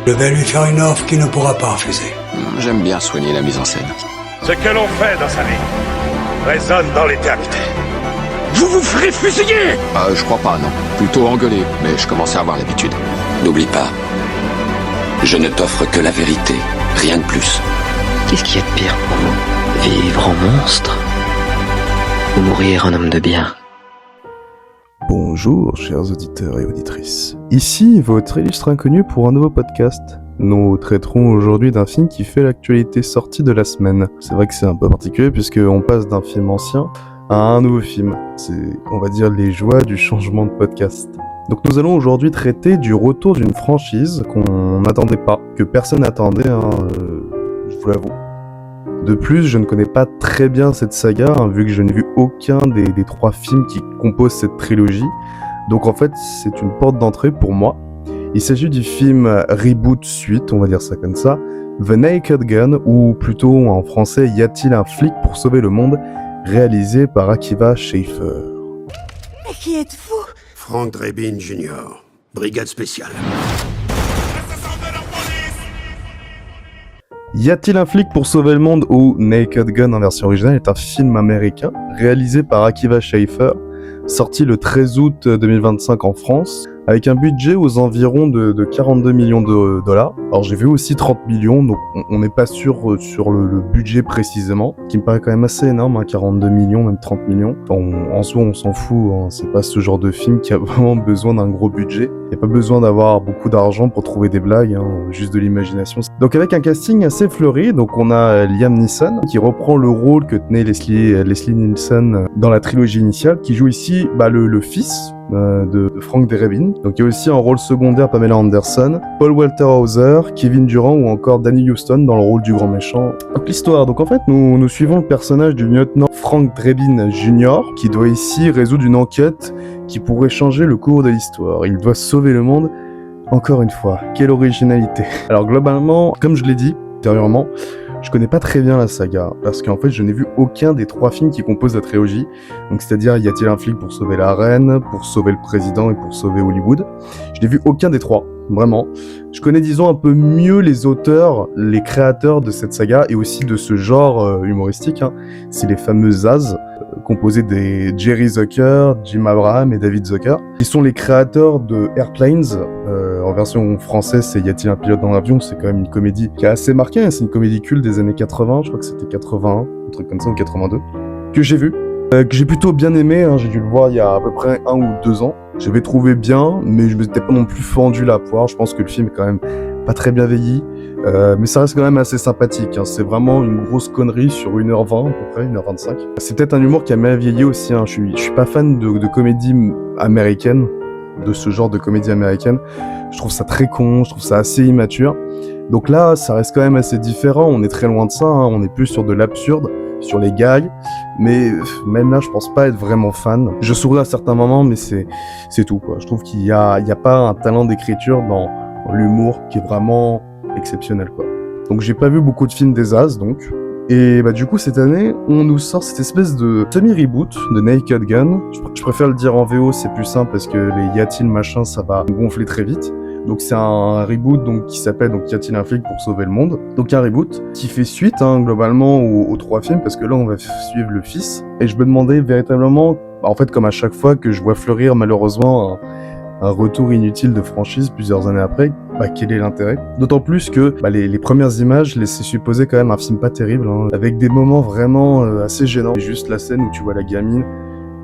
Je vais lui faire une offre qu'il ne pourra pas refuser. J'aime bien soigner la mise en scène. Ce que l'on fait dans sa vie résonne dans l'éternité. Vous vous ferez fusiller! Je crois pas, non. Plutôt engueuler, mais je commence à avoir l'habitude. N'oublie pas, je ne t'offre que la vérité, rien de plus. Qu'est-ce qu'il y a de pire pour vous? Vivre en monstre ou mourir en homme de bien? Bonjour chers auditeurs et auditrices. Ici votre illustre inconnu pour un nouveau podcast. Nous traiterons aujourd'hui d'un film qui fait l'actualité sortie de la semaine. C'est vrai que c'est un peu particulier puisqu'on passe d'un film ancien à un nouveau film. C'est, on va dire, les joies du changement de podcast. Donc nous allons aujourd'hui traiter du retour d'une franchise qu'on n'attendait pas, que personne n'attendait, je vous l'avoue. De plus, je ne connais pas très bien cette saga, vu que je n'ai vu aucun des trois films qui composent cette trilogie. Donc en fait, c'est une porte d'entrée pour moi. Il s'agit du film Reboot Suite, on va dire ça comme ça, The Naked Gun, ou plutôt en français Y a-t-il un flic pour sauver le monde, réalisé par Akiva Schaffer. Mais qui êtes-vous? Frank Drebin Jr., brigade spéciale. Y a-t-il un flic pour sauver le monde ou Naked Gun en version originale est un film américain réalisé par Akiva Schaffer, sorti le 13 août 2025 en France, avec un budget aux environs de 42 millions de dollars. Alors j'ai vu aussi 30 millions, donc on n'est pas sûr sur le budget précisément, qui me paraît quand même assez énorme, 42 millions, même 30 millions. En soi on s'en fout, c'est pas ce genre de film qui a vraiment besoin d'un gros budget. Il n'y a pas besoin d'avoir beaucoup d'argent pour trouver des blagues, juste de l'imagination. Donc avec un casting assez fleuri, donc on a Liam Neeson, qui reprend le rôle que tenait Leslie Nielsen dans la trilogie initiale, qui joue ici le fils de Frank Drebin. Donc il y a aussi en rôle secondaire Pamela Anderson, Paul Walter Hauser, Kevin Durant ou encore Danny Huston dans le rôle du grand méchant. Donc l'histoire, donc en fait nous suivons le personnage du lieutenant Frank Drebin Jr. qui doit ici résoudre une enquête qui pourrait changer le cours de l'histoire. Il doit sauver le monde. Encore une fois, quelle originalité. Alors globalement, comme je l'ai dit antérieurement, je connais pas très bien la saga, parce qu'en fait je n'ai vu aucun des trois films qui composent la trilogie, donc c'est-à-dire Y a-t-il un flic pour sauver la reine, pour sauver le président et pour sauver Hollywood. Je n'ai vu aucun des trois, vraiment. Je connais disons un peu mieux les auteurs, les créateurs de cette saga et aussi de ce genre humoristique, c'est les fameux Zaz, composés des Jerry Zucker, Jim Abraham et David Zucker. Ils sont les créateurs de Airplanes, en version française c'est Y a-t-il un pilote dans l'avion, c'est quand même une comédie qui a assez marqué, c'est une comédie culte des années 80, je crois que c'était 81, un truc comme ça, ou 82, que j'ai vu, que j'ai plutôt bien aimé, j'ai dû le voir il y a à peu près 1 ou 2 ans. J'avais trouvé bien, mais je m'étais pas non plus fendu la poire, je pense que le film est quand même pas très bien vieilli, mais ça reste quand même assez sympathique, c'est vraiment une grosse connerie sur 1h20 à peu près, 1h25. C'est peut-être un humour qui a mal vieilli aussi, je suis pas fan de comédie américaine, de ce genre de comédie américaine. Je trouve ça très con, je trouve ça assez immature. Donc là, ça reste quand même assez différent, on est très loin de ça, on est plus sur de l'absurde, sur les gags, mais même là, je pense pas être vraiment fan. Je souris à certains moments, mais c'est tout, quoi. Je trouve qu'il y a pas un talent d'écriture dans l'humour qui est vraiment exceptionnel, quoi. Donc j'ai pas vu beaucoup de films des As, donc. Et du coup, cette année, on nous sort cette espèce de semi-reboot de Naked Gun. Je préfère le dire en VO, c'est plus simple parce que les y a-t-il machin, ça va gonfler très vite. Donc c'est un reboot qui s'appelle Y a-t-il un flic pour sauver le monde. Donc un reboot qui fait suite globalement aux 3 films parce que là on va suivre le fils. Et je me demandais véritablement, en fait comme à chaque fois que je vois fleurir malheureusement un retour inutile de franchise plusieurs années après, quel est l'intérêt? D'autant plus que les premières images laissaient supposer quand même un film pas terrible, avec des moments vraiment assez gênants. Juste la scène où tu vois la gamine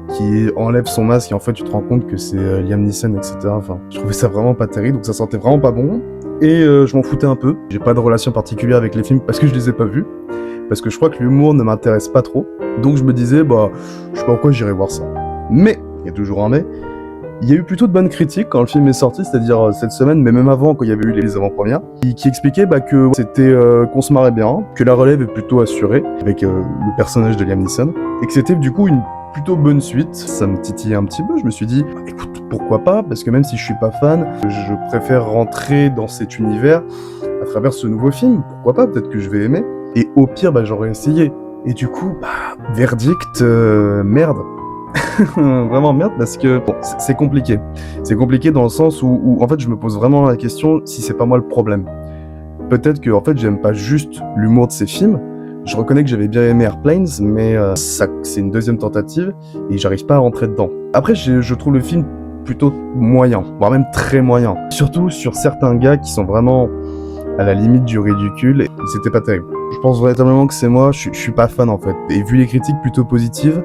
qui enlève son masque et en fait tu te rends compte que c'est Liam Neeson, etc. Enfin, je trouvais ça vraiment pas terrible, donc ça sentait vraiment pas bon. Et je m'en foutais un peu. J'ai pas de relation particulière avec les films parce que je les ai pas vus, parce que je crois que l'humour ne m'intéresse pas trop. Donc je me disais, je sais pas pourquoi j'irais voir ça. Mais, il y a toujours un mais, il y a eu plutôt de bonnes critiques quand le film est sorti, c'est-à-dire cette semaine, mais même avant, quand il y avait eu les avant-premières, qui expliquaient que c'était qu'on se marrait bien, que la relève est plutôt assurée avec le personnage de Liam Neeson, et que c'était du coup une plutôt bonne suite. Ça me titillait un petit peu, je me suis dit, écoute, pourquoi pas, parce que même si je suis pas fan, je préfère rentrer dans cet univers à travers ce nouveau film, pourquoi pas, peut-être que je vais aimer, et au pire, j'aurais essayé. Et du coup, verdict, merde. Vraiment merde parce que bon, c'est compliqué. C'est compliqué dans le sens où en fait je me pose vraiment la question si c'est pas moi le problème. Peut-être que en fait j'aime pas juste l'humour de ces films. Je reconnais que j'avais bien aimé Airplanes, mais ça c'est une deuxième tentative et j'arrive pas à rentrer dedans. Après je trouve le film plutôt moyen, voire même très moyen. Surtout sur certains gars qui sont vraiment à la limite du ridicule et c'était pas terrible. Je pense véritablement que c'est moi, je suis pas fan en fait. Et vu les critiques plutôt positives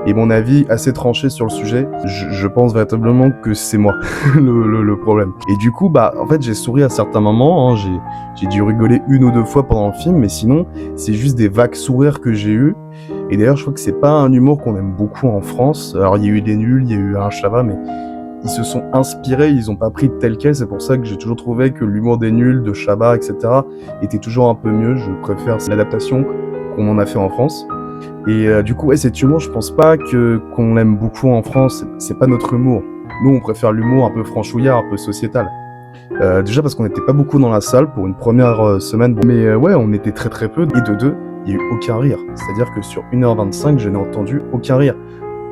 et mon avis assez tranché sur le sujet, je pense véritablement que c'est moi le problème. Et du coup, bah en fait j'ai souri à certains moments, hein, j'ai dû rigoler une ou deux fois pendant le film, mais sinon c'est juste des vagues sourires que j'ai eu. Et d'ailleurs je crois que c'est pas un humour qu'on aime beaucoup en France. Alors il y a eu des nuls, il y a eu un Chabat, mais ils se sont inspirés, ils ont pas pris tel quel, c'est pour ça que j'ai toujours trouvé que l'humour des nuls, de Chabat, etc. était toujours un peu mieux, je préfère l'adaptation qu'on en a fait en France. Et du coup, ouais, cet humour, je pense pas qu'on l'aime beaucoup en France, c'est pas notre humour. Nous, on préfère l'humour un peu franchouillard, un peu sociétal. Déjà parce qu'on n'était pas beaucoup dans la salle pour une première semaine, mais ouais, on était très très peu, et de deux, il y a eu aucun rire. C'est-à-dire que sur 1h25, je n'ai entendu aucun rire.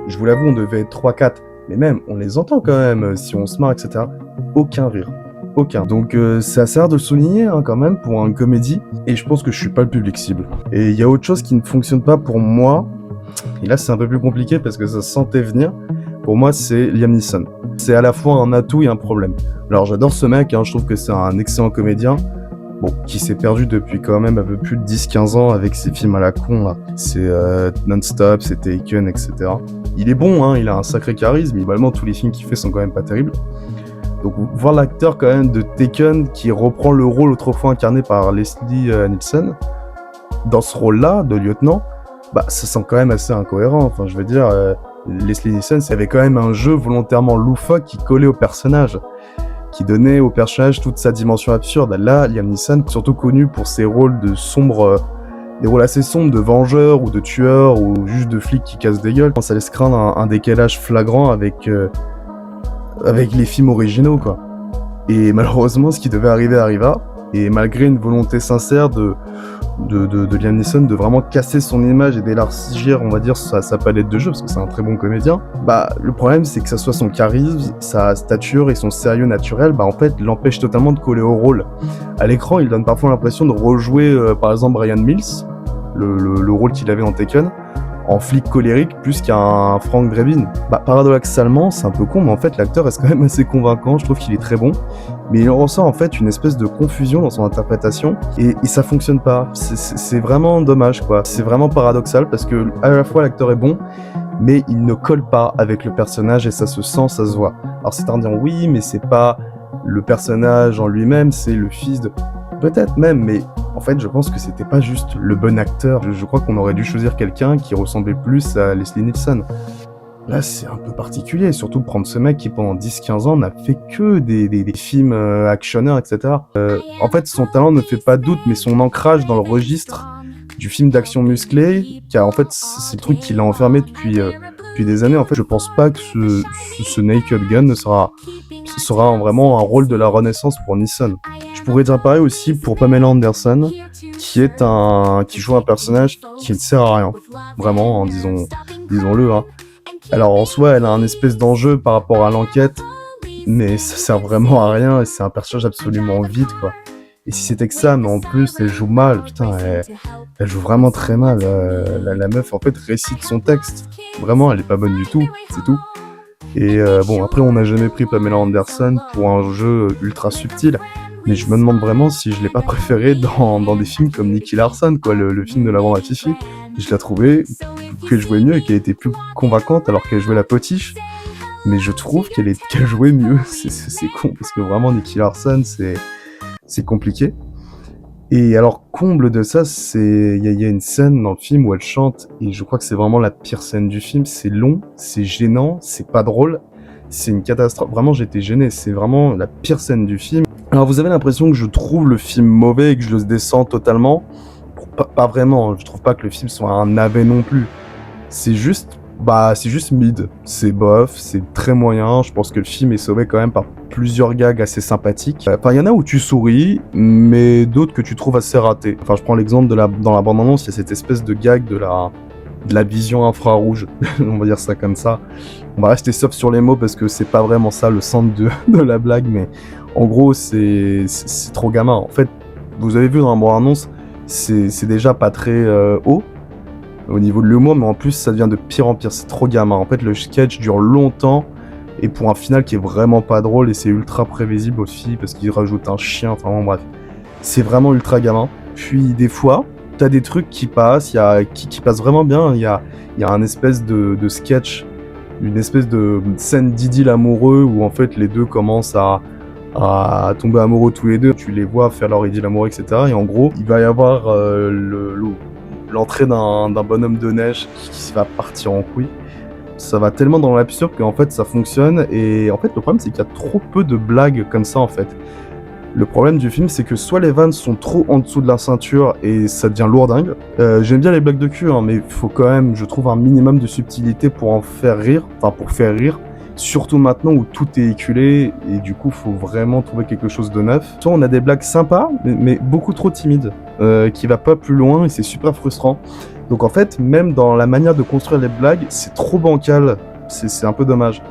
Je vous l'avoue, on devait être 3-4. Mais même, on les entend quand même, si on se marre, etc. Aucun rire. Aucun. Donc c'est assez rare de le souligner hein, quand même pour une comédie. Et je pense que je suis pas le public cible. Et il y a autre chose qui ne fonctionne pas pour moi. Et là c'est un peu plus compliqué parce que ça se sentait venir. Pour moi c'est Liam Neeson. C'est à la fois un atout et un problème. Alors j'adore ce mec, hein, je trouve que c'est un excellent comédien. Bon, qui s'est perdu depuis quand même un peu plus de 10-15 ans avec ses films à la con là. C'est Non-Stop, c'est Taken, etc. Il est bon, hein, il a un sacré charisme, mais globalement tous les films qu'il fait sont quand même pas terribles. Donc voir l'acteur quand même de Taken qui reprend le rôle autrefois incarné par Leslie Nielsen, dans ce rôle-là de lieutenant, bah ça semble quand même assez incohérent. Enfin je veux dire, Leslie Nielsen, ça avait quand même un jeu volontairement loufoque qui collait au personnage, qui donnait au personnage toute sa dimension absurde. Là, Liam Neeson, surtout connu pour ses rôles de sombres, des rôles assez sombres de vengeurs ou de tueurs ou juste de flics qui cassent des gueules. Ça laisse craindre un décalage flagrant avec les films originaux, quoi. Et malheureusement, ce qui devait arriver arriva. Et malgré une volonté sincère de Liam Neeson de vraiment casser son image et d'élargir, on va dire, sa palette de jeux, parce que c'est un très bon comédien, bah, le problème, c'est que ça soit son charisme, sa stature et son sérieux naturel, bah, en fait, l'empêche totalement de coller au rôle. À l'écran, il donne parfois l'impression de rejouer, par exemple, Ryan Mills, le rôle qu'il avait dans Taken, en flic colérique plus qu'un Frank Drebin. Bah, paradoxalement, c'est un peu con, mais en fait, l'acteur reste quand même assez convaincant, je trouve qu'il est très bon, mais il ressent en fait une espèce de confusion dans son interprétation, et ça fonctionne pas. C'est vraiment dommage, quoi. C'est vraiment paradoxal, parce que à la fois l'acteur est bon, mais il ne colle pas avec le personnage, et ça se sent, ça se voit. Alors c'est à dire, oui, mais c'est pas le personnage en lui-même, c'est le fils de... Peut-être même, mais en fait, je pense que c'était pas juste le bon acteur. Je crois qu'on aurait dû choisir quelqu'un qui ressemblait plus à Leslie Nielsen. Là, c'est un peu particulier, surtout prendre ce mec qui, pendant 10-15 ans, n'a fait que des films actionneurs, etc. En fait, son talent ne fait pas doute, mais son ancrage dans le registre du film d'action musclé, car en fait, c'est le truc qui l'a enfermé depuis des années. En fait, je pense pas que ce Naked Gun sera vraiment un rôle de la renaissance pour Neeson. Je pourrais dire pareil aussi pour Pamela Anderson, qui joue un personnage qui ne sert à rien. Vraiment, hein, disons-le, hein. Alors en soi, elle a un espèce d'enjeu par rapport à l'enquête, mais ça sert vraiment à rien et c'est un personnage absolument vide, quoi. Et si c'était que ça, mais en plus elle joue mal, putain, elle joue vraiment très mal. La meuf en fait récite son texte, vraiment elle est pas bonne du tout, c'est tout. Et bon, après on n'a jamais pris Pamela Anderson pour un jeu ultra subtil, mais je me demande vraiment si je l'ai pas préféré dans des films comme Nicky Larson, quoi, le film de la bande à Fifi. Je l'ai trouvé qu'elle jouait mieux et qu'elle était plus convaincante alors qu'elle jouait la potiche, mais je trouve qu'elle jouait mieux. C'est con, parce que vraiment Nicky Larson, c'est compliqué. Et alors, comble de ça, il y a une scène dans le film où elle chante, et je crois que c'est vraiment la pire scène du film. C'est long, c'est gênant, c'est pas drôle, c'est une catastrophe. Vraiment, j'étais gêné, c'est vraiment la pire scène du film. Alors, vous avez l'impression que je trouve le film mauvais et que je le descends totalement. Pas vraiment, je trouve pas que le film soit un navet non plus. C'est juste mid. C'est bof, c'est très moyen. Je pense que le film est sauvé quand même par plusieurs gags assez sympathiques. Enfin, il y en a où tu souris, mais d'autres que tu trouves assez ratés. Enfin, je prends l'exemple dans la bande-annonce, il y a cette espèce de gag de de la vision infrarouge, on va dire ça comme ça. On va rester soft sur les mots parce que c'est pas vraiment ça le centre de la blague, mais en gros c'est trop gamin. En fait, vous avez vu dans la bande-annonce, c'est déjà pas très haut au niveau de l'humour, mais en plus ça devient de pire en pire, c'est trop gamin. En fait, le sketch dure longtemps et pour un final qui est vraiment pas drôle, et c'est ultra prévisible aussi parce qu'il rajoute un chien, enfin bon, bref. C'est vraiment ultra gamin. Puis des fois, t'as des trucs qui passent, qui passent vraiment bien. Il y a un espèce de sketch, une espèce de scène d'idylle amoureux où en fait les deux commencent à tomber amoureux tous les deux. Tu les vois faire leur idylle amoureux, etc. Et en gros, il va y avoir l'entrée d'un bonhomme de neige qui va partir en couille. Ça va tellement dans l'absurde qu'en fait ça fonctionne. Et en fait le problème c'est qu'il y a trop peu de blagues comme ça en fait. Le problème du film, c'est que soit les vannes sont trop en dessous de la ceinture et ça devient lourdingue. J'aime bien les blagues de cul, hein, mais il faut quand même, je trouve, un minimum de subtilité pour en faire rire. Enfin, pour faire rire. Surtout maintenant où tout est éculé et du coup, faut vraiment trouver quelque chose de neuf. Soit on a des blagues sympas, mais beaucoup trop timides, qui va pas plus loin et c'est super frustrant. Donc en fait, même dans la manière de construire les blagues, c'est trop bancal. C'est un peu dommage.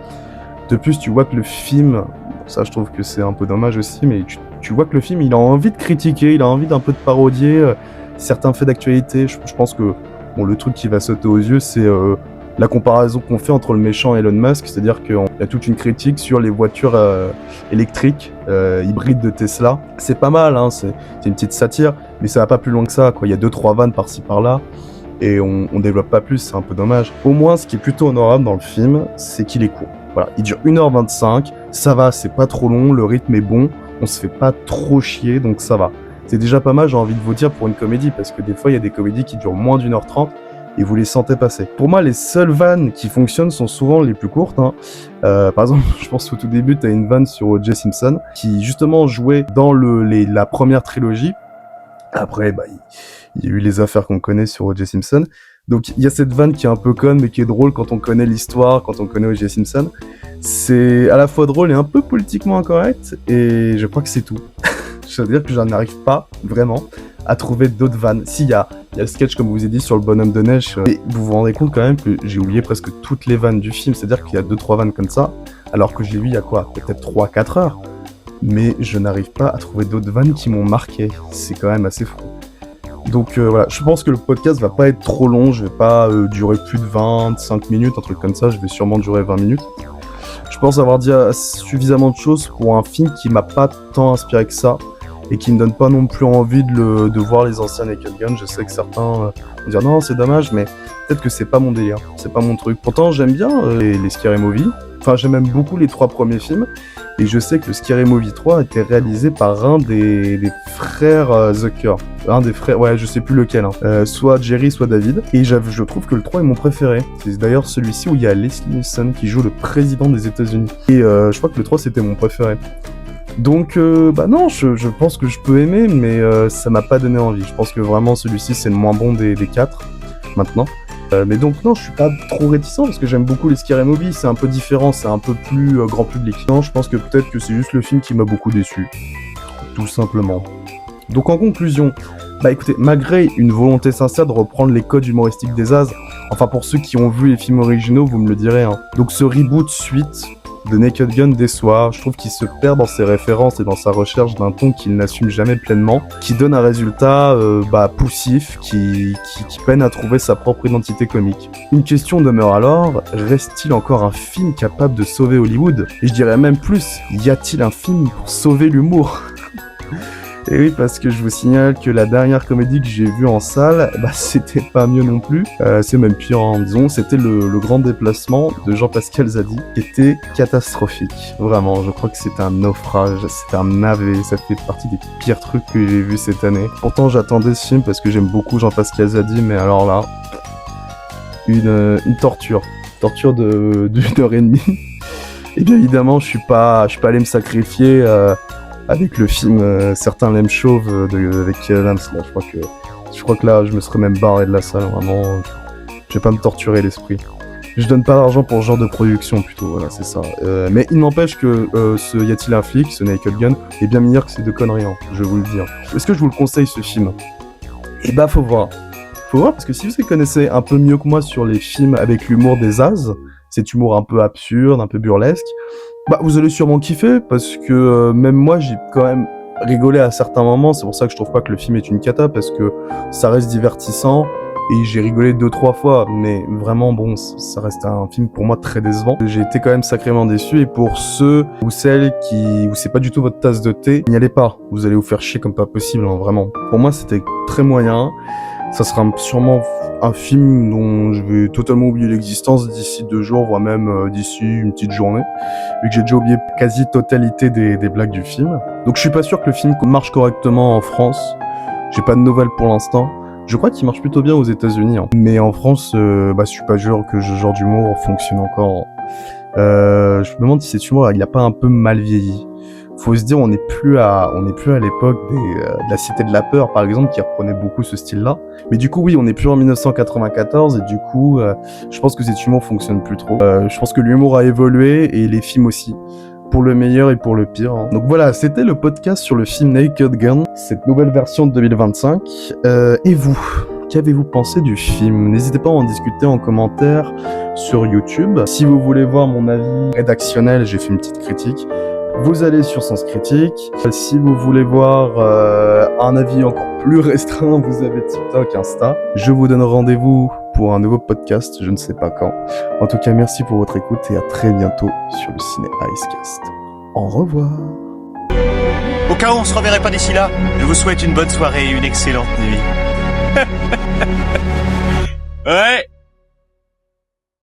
De plus, tu vois que le film... Ça, je trouve que c'est un peu dommage aussi, mais tu vois que le film, il a envie de critiquer, il a envie d'un peu de parodier certains faits d'actualité. Je pense que bon, le truc qui va sauter aux yeux, c'est la comparaison qu'on fait entre le méchant et Elon Musk, c'est-à-dire qu'il y a toute une critique sur les voitures électriques, hybrides de Tesla. C'est pas mal, hein, c'est une petite satire, mais ça va pas plus loin que ça, quoi. Il y a 2-3 vannes par-ci par-là, et on développe pas plus, c'est un peu dommage. Au moins, ce qui est plutôt honorable dans le film, c'est qu'il est court. Voilà, il dure 1h25, ça va, c'est pas trop long, le rythme est bon, on se fait pas trop chier, donc ça va. C'est déjà pas mal, j'ai envie de vous dire, pour une comédie, parce que des fois, il y a des comédies qui durent moins d'1h30, et vous les sentez passer. Pour moi, les seules vannes qui fonctionnent sont souvent les plus courtes, hein. Par exemple, je pense qu'au tout début, t'as une vanne sur O.J. Simpson, qui justement jouait dans la première trilogie. Après, bah, il y a eu les affaires qu'on connaît sur O.J. Simpson. Donc il y a cette vanne qui est un peu conne mais qui est drôle quand on connaît l'histoire, quand on connaît O.J. Simpson. C'est à la fois drôle et un peu politiquement incorrect, et je crois que c'est tout. Je veux dire que j'en arrive pas vraiment à trouver d'autres vannes. Si, il y a le sketch, comme je vous ai dit, sur le bonhomme de neige, et vous vous rendez compte quand même que j'ai oublié presque toutes les vannes du film, c'est-à-dire qu'il y a 2-3 vannes comme ça, alors que je l'ai vu il y a quoi, peut-être 3-4 heures, mais je n'arrive pas à trouver d'autres vannes qui m'ont marqué. C'est quand même assez fou. Donc voilà, je pense que le podcast va pas être trop long, je vais pas durer plus de 25 minutes, un truc comme ça, je vais sûrement durer 20 minutes. Je pense avoir dit suffisamment de choses pour un film qui m'a pas tant inspiré que ça, et qui me donne pas non plus envie de voir les anciens Naked Gun. Je sais que certains vont dire non, c'est dommage, mais peut-être que c'est pas mon délire, c'est pas mon truc. Pourtant j'aime bien les Scary Movie, enfin j'aime même beaucoup les 3 premiers films, et je sais que le Scary Movie 3 a été réalisé par un des frères Zucker. Un des frères, ouais, je sais plus lequel, hein. Soit Jerry, soit David. Et je trouve que le 3 est mon préféré. C'est d'ailleurs celui-ci où il y a Leslie Nielsen qui joue le président des États-Unis. Et je crois que le 3 c'était mon préféré. Donc, bah non, je pense que je peux aimer, mais ça m'a pas donné envie. Je pense que vraiment celui-ci c'est le moins bon des 4, maintenant. Mais donc non, je suis pas trop réticent parce que j'aime beaucoup les Scary Movie, c'est un peu différent, c'est un peu plus grand public. Non, je pense que peut-être que c'est juste le film qui m'a beaucoup déçu. Tout simplement. Donc en conclusion, bah écoutez, malgré une volonté sincère de reprendre les codes humoristiques des As, enfin pour ceux qui ont vu les films originaux, vous me le direz, hein. Donc ce reboot suite de Naked Gun déçoit, je trouve qu'il se perd dans ses références et dans sa recherche d'un ton qu'il n'assume jamais pleinement, qui donne un résultat poussif, qui peine à trouver sa propre identité comique. Une question demeure alors, reste-t-il encore un film capable de sauver Hollywood ? Et je dirais même plus, y a-t-il un film pour sauver l'humour ? Et oui, parce que je vous signale que la dernière comédie que j'ai vue en salle, bah c'était pas mieux non plus. C'est même pire, hein, disons. C'était le Grand Déplacement de Jean-Pascal Zadi, qui était catastrophique. Vraiment, je crois que c'est un naufrage, c'est un navet, ça fait partie des pires trucs que j'ai vus cette année. Pourtant, j'attendais ce film parce que j'aime beaucoup Jean-Pascal Zadi, mais alors là, une torture. Torture d'une heure et demie. Et bien évidemment, je suis pas allé me sacrifier avec le film Certains l'aiment chauve avec Lams, là. Je crois que là, je me serais même barré de la salle, vraiment. Je vais pas me torturer l'esprit. Je donne pas d'argent pour ce genre de production, plutôt, voilà, c'est ça. Mais il n'empêche que ce Y a-t-il un flic, ce Naked Gun, est bien meilleur que ces 2 conneries, hein, je vais vous le dire. Est-ce que je vous le conseille, ce film ? Eh bah, faut voir. Faut voir, parce que si vous connaissez un peu mieux que moi sur les films avec l'humour des As, cet humour un peu absurde, un peu burlesque, bah vous allez sûrement kiffer, parce que même moi j'ai quand même rigolé à certains moments. C'est pour ça que je trouve pas que le film est une cata, parce que ça reste divertissant, et j'ai rigolé 2-3 fois, mais vraiment bon, ça reste un film pour moi très décevant. J'ai été quand même sacrément déçu, et pour ceux ou celles où c'est pas du tout votre tasse de thé, n'y allez pas, vous allez vous faire chier comme pas possible, hein, vraiment. Pour moi c'était très moyen. Ça sera sûrement un film dont je vais totalement oublier l'existence d'ici 2 jours, voire même d'ici une petite journée, vu que j'ai déjà oublié quasi-totalité des blagues du film. Donc je suis pas sûr que le film marche correctement en France. J'ai pas de nouvelles pour l'instant. Je crois qu'il marche plutôt bien aux États-Unis, hein. Mais en France, je suis pas sûr que ce genre d'humour fonctionne encore. Je me demande si cet humour, il a pas un peu mal vieilli. Faut se dire, on n'est plus à l'époque de la Cité de la Peur, par exemple, qui reprenait beaucoup ce style-là. Mais du coup, oui, on n'est plus en 1994, et du coup, je pense que cet humour fonctionne plus trop. Je pense que l'humour a évolué, et les films aussi. Pour le meilleur et pour le pire, hein. Donc voilà, c'était le podcast sur le film Naked Gun, cette nouvelle version de 2025. Et vous, qu'avez-vous pensé du film? N'hésitez pas à en discuter en commentaire sur YouTube. Si vous voulez voir mon avis rédactionnel, j'ai fait une petite critique. Vous allez sur Sens Critique. Si vous voulez voir un avis encore plus restreint, vous avez TikTok, Insta. Je vous donne rendez-vous pour un nouveau podcast, je ne sais pas quand. En tout cas, merci pour votre écoute et à très bientôt sur le Ciné Icecast. Au revoir. Au cas où on se reverrait pas d'ici là, je vous souhaite une bonne soirée et une excellente nuit. Ouais.